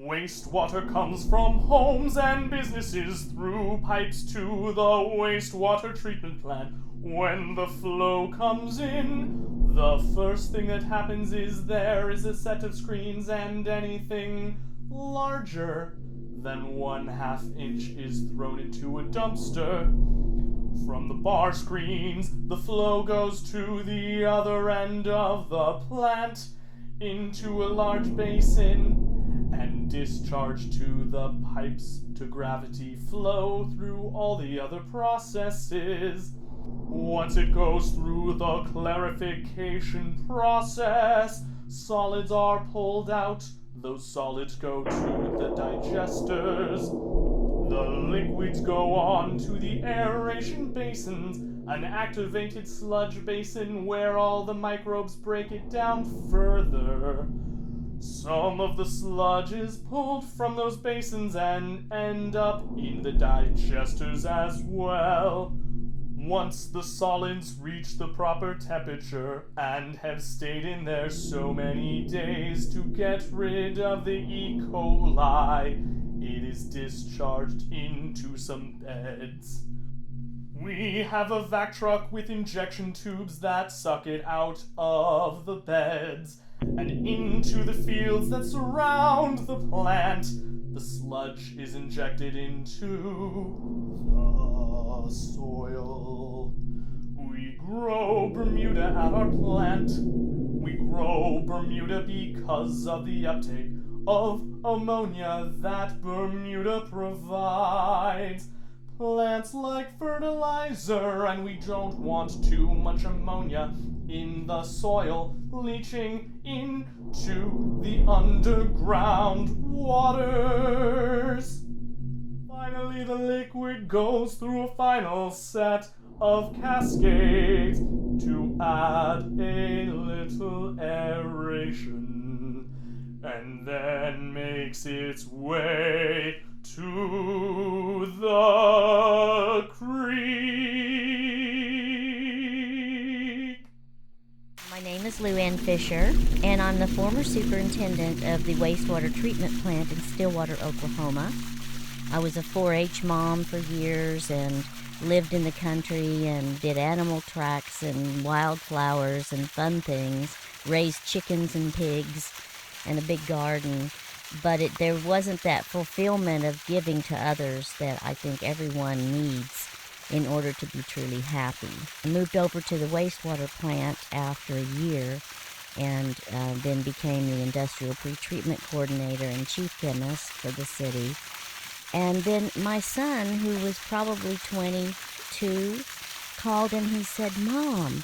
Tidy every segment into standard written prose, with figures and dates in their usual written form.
Wastewater comes from homes and businesses through pipes to the wastewater treatment plant. When the flow comes in, the first thing that happens is there is a set of screens, and anything larger than 1/2 inch is thrown into a dumpster. From the bar screens, the flow goes to the other end of the plant into a large basin and discharged to the pipes to gravity flow through all the other processes. Once it goes through the clarification process, solids are pulled out. Those solids go to the digesters. The liquids go on to the aeration basins, an activated sludge basin where all the microbes break it down further. Some of the sludge is pulled from those basins and end up in the digesters as well. Once the solids reach the proper temperature and have stayed in there so many days to get rid of the E. coli, it is discharged into some beds. We have a vac truck with injection tubes that suck it out of the beds and into the fields that surround the plant. The sludge is injected into the soil. We grow Bermuda at our plant. We grow Bermuda because of the uptake of ammonia that Bermuda provides. Plants like fertilizer, and we don't want too much ammonia in the soil leaching into the underground waters. Finally, the liquid goes through a final set of cascades to add a little aeration, and then makes its way to the creek. My name is Luanne Fisher, and I'm the former superintendent of the wastewater treatment plant in Stillwater, Oklahoma. I was a 4-H mom for years and lived in the country and did animal tracks and wildflowers and fun things, raised chickens and pigs and a big garden. But there wasn't that fulfillment of giving to others that I think everyone needs in order to be truly happy. I moved over to the wastewater plant after a year and then became the industrial pretreatment coordinator and chief chemist for the city. And then my son, who was probably 22, called and he said, "Mom,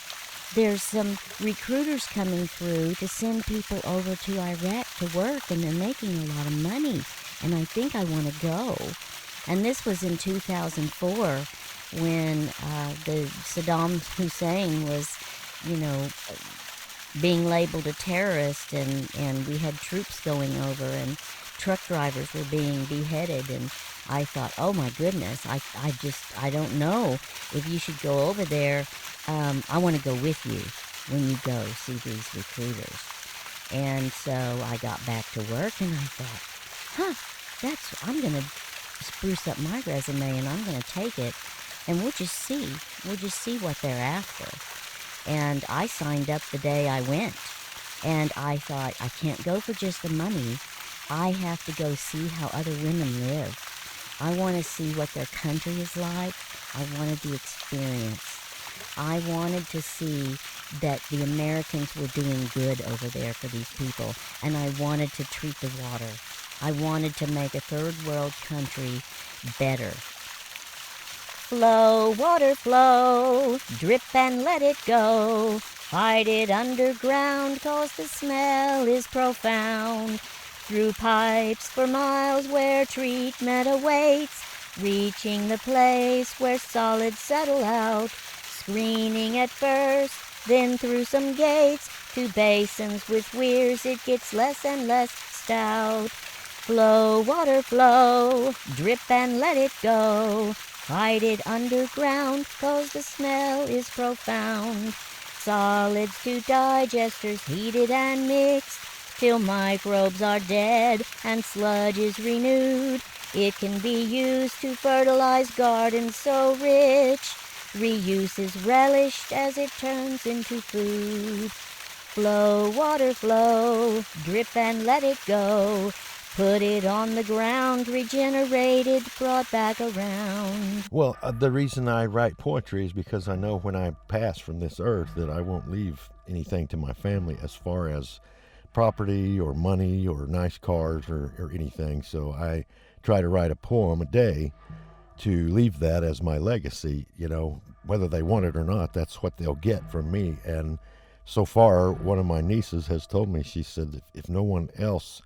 there's some recruiters coming through to send people over to Iraq to work, and they're making a lot of money, and I think I want to go." And this was in 2004 when the Saddam Hussein was, being labeled a terrorist, and we had troops going over, and truck drivers were being beheaded, and I thought, oh my goodness, I don't know if you should go over there. I want to go with you when you go see these recruiters. And so I got back to work, and I thought, I'm going to spruce up my resume, and I'm going to take it, and we'll just see what they're after. And I signed up the day I went, and I thought, I can't go for just the money. I have to go see how other women live. I want to see what their country is like. I wanted the experience. I wanted to see that the Americans were doing good over there for these people, and I wanted to treat the water. I wanted to make a third world country better. Flow, water flow, drip and let it go. Fight it underground, 'cause the smell is profound. Through pipes for miles where treatment awaits, reaching the place where solids settle out. Screening at first, then through some gates, to basins with weirs it gets less and less stout. Flow, water flow, drip and let it go. Fight it underground, 'cause the smell is profound. Solids to digesters heated and mixed, till microbes are dead and sludge is renewed. It can be used to fertilize gardens so rich. Reuse is relished as it turns into food. Flow, water flow, drip and let it go. Put it on the ground, regenerated, brought back around. Well, the reason I write poetry is because I know when I pass from this earth that I won't leave anything to my family as far as property or money or nice cars or anything. So I try to write a poem a day to leave that as my legacy. You know, whether they want it or not, that's what they'll get from me. And so far, one of my nieces has told me, she said, if no one else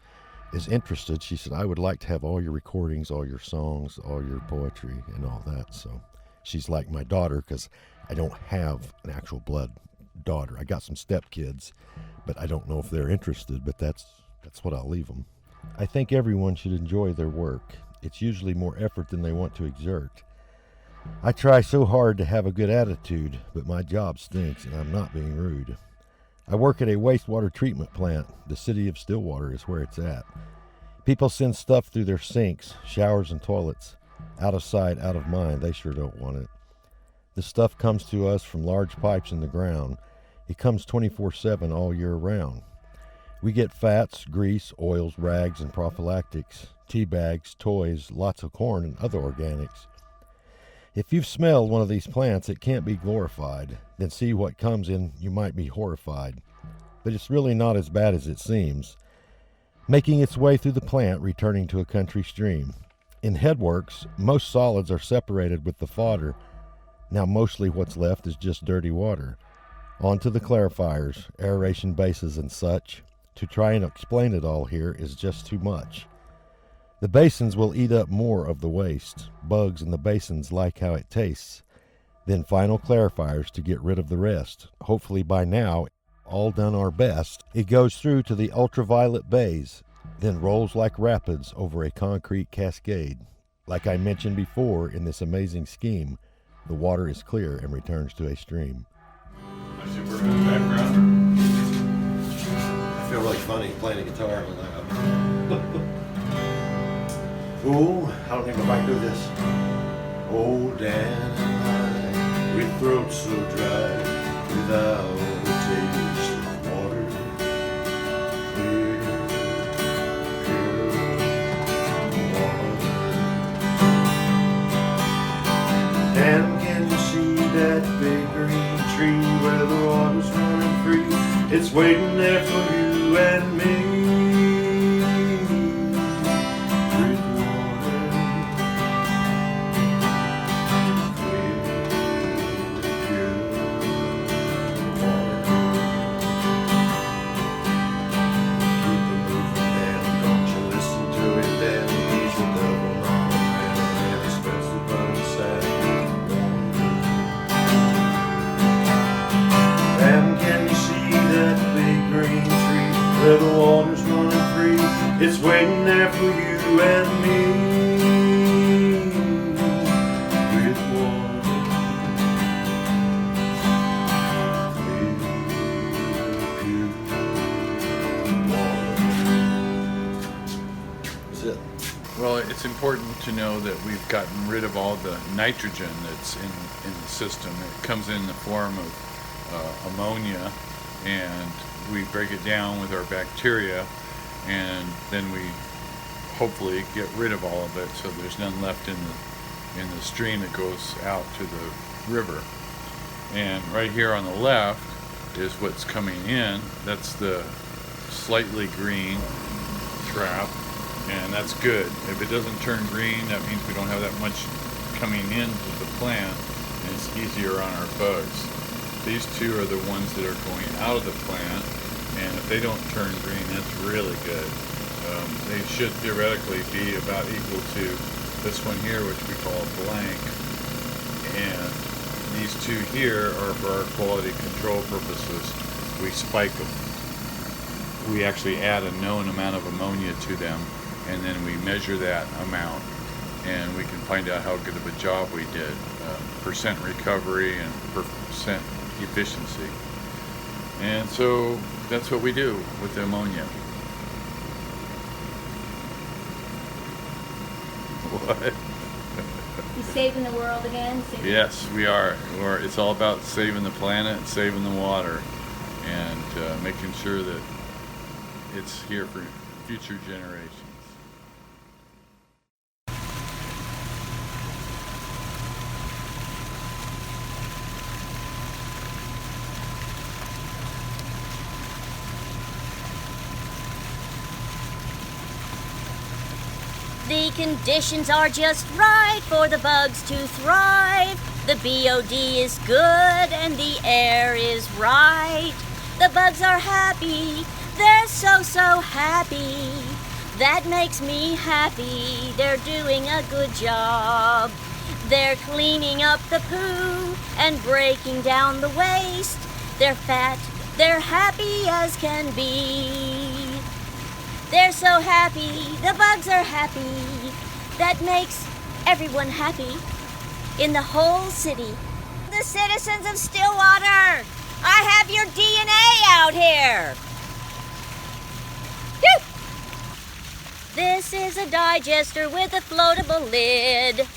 is interested, she said, I would like to have all your recordings, all your songs, all your poetry and all that. So she's like my daughter, because I don't have an actual blood daughter. I got some stepkids, but I don't know if they're interested, but that's what I'll leave them. I think everyone should enjoy their work. It's usually more effort than they want to exert. I try so hard to have a good attitude, but my job stinks and I'm not being rude. I work at a wastewater treatment plant. The city of Stillwater is where it's at. People send stuff through their sinks, showers, and toilets. Out of sight, out of mind. They sure don't want it. The stuff comes to us from large pipes in the ground. It comes 24/7 all year round. We get fats, grease, oils, rags, and prophylactics, tea bags, toys, lots of corn, and other organics. If you've smelled one of these plants, it can't be glorified. Then see what comes in, you might be horrified. But it's really not as bad as it seems. Making its way through the plant, returning to a country stream. In headworks, most solids are separated with the fodder. Now mostly what's left is just dirty water. On to the clarifiers, aeration bases and such. To try and explain it all here is just too much. The basins will eat up more of the waste. Bugs in the basins like how it tastes. Then final clarifiers to get rid of the rest. Hopefully by now, all done our best. It goes through to the ultraviolet bays, then rolls like rapids over a concrete cascade. Like I mentioned before, in this amazing scheme, the water is clear and returns to a stream. I should work in the background. I feel really funny playing the guitar on that. Oh, I don't even know if I can do this. Oh, Dan and I, with throats so dry, without a taste of water. Clear, pure water. Dan, can you see that big green tree where the water's running free? It's waiting there for you and me. Where the water's running free, it's waiting there for you and me. With water, clear, pure water. That's it. Well, it's important to know that we've gotten rid of all the nitrogen that's in the system. It comes in the form of ammonia, and we break it down with our bacteria, and then we hopefully get rid of all of it so there's none left in the stream that goes out to the river. And right here on the left is what's coming in. That's the slightly green trap, and that's good. If it doesn't turn green, that means we don't have that much coming into the plant, and it's easier on our bugs. These two are the ones that are going out of the plant, and if they don't turn green, that's really good. They should theoretically be about equal to this one here, which we call blank, and these two here are for our quality control purposes. We spike them. We actually add a known amount of ammonia to them, and then we measure that amount, and we can find out how good of a job we did. Percent recovery and percent efficiency. And so that's what we do with the ammonia. What? You saving the world again? Yes, we are. It's all about saving the planet, saving the water, and making sure that it's here for future generations. The conditions are just right for the bugs to thrive. The BOD is good and the air is right. The bugs are happy, they're so happy. That makes me happy, they're doing a good job. They're cleaning up the poo and breaking down the waste. They're fat, they're happy as can be. They're so happy, the bugs are happy. That makes everyone happy in the whole city. The citizens of Stillwater, I have your DNA out here. Woo! This is a digester with a floatable lid.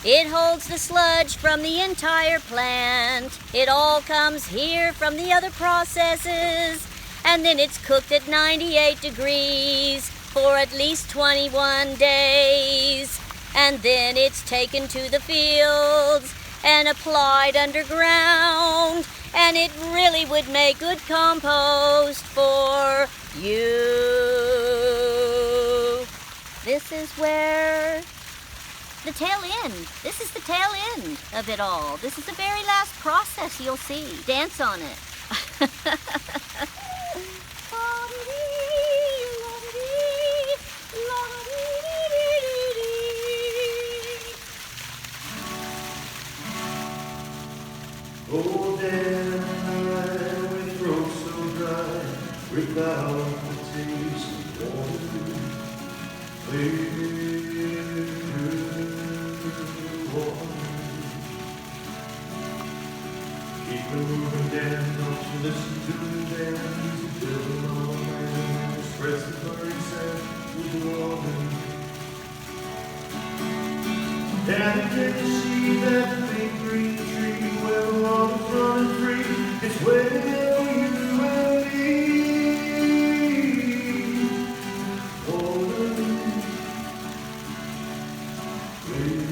It holds the sludge from the entire plant. It all comes here from the other processes. And then it's cooked at 98 degrees for at least 21 days. And then it's taken to the fields and applied underground. And it really would make good compost for you. This is where the tail end. This is the tail end of it all. This is the very last process you'll see. Dance on it. Oh, damn, with throat so dry, without the taste of water, clear water. Keep it moving, Dan, don't you listen to the Dan. He's a building on land, express the burning sand with the water. Dan, can you see that big green tree where the water's running free? It's where you will be. Water, clear,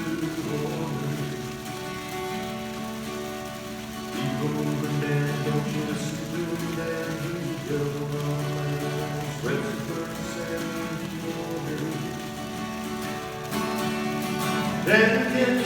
good water. Keep moving, Dan, don't you listen to him, Dan. He's a building on land, spreads the burning sand with the water. Then again,